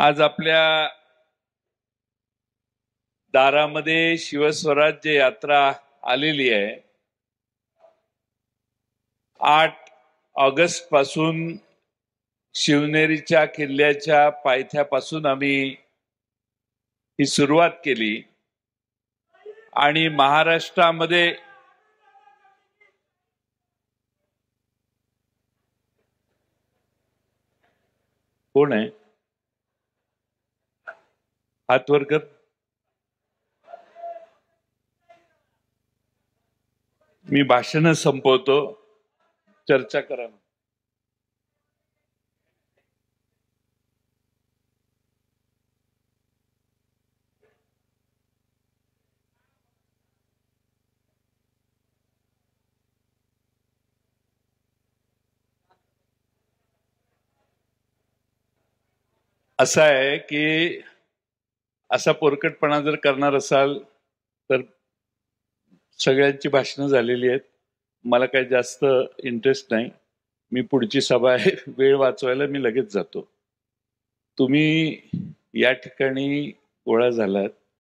आज आपल्या दारामध्ये शिवस्वराज्य यात्रा आलेली आहे। 8 ऑगस्ट पासून शिवनेरीच्या किल्ल्याच्या पायथ्यापासून आम्ही ही सुरुवात केली आणि महाराष्ट्रामध्ये कोण आहे? हात वर कर। मी भाषण संपवतो, चर्चा करा। असं आहे की असा पोरकटपणा जर करणार असाल तर सगळ्यांची भाषणं झालेली आहेत, मला काही जास्त इंटरेस्ट नाही। मी पुढची सभा आहे, वेळ वाचवायला मी लगेच जातो। तुम्ही या ठिकाणी गोळा झालात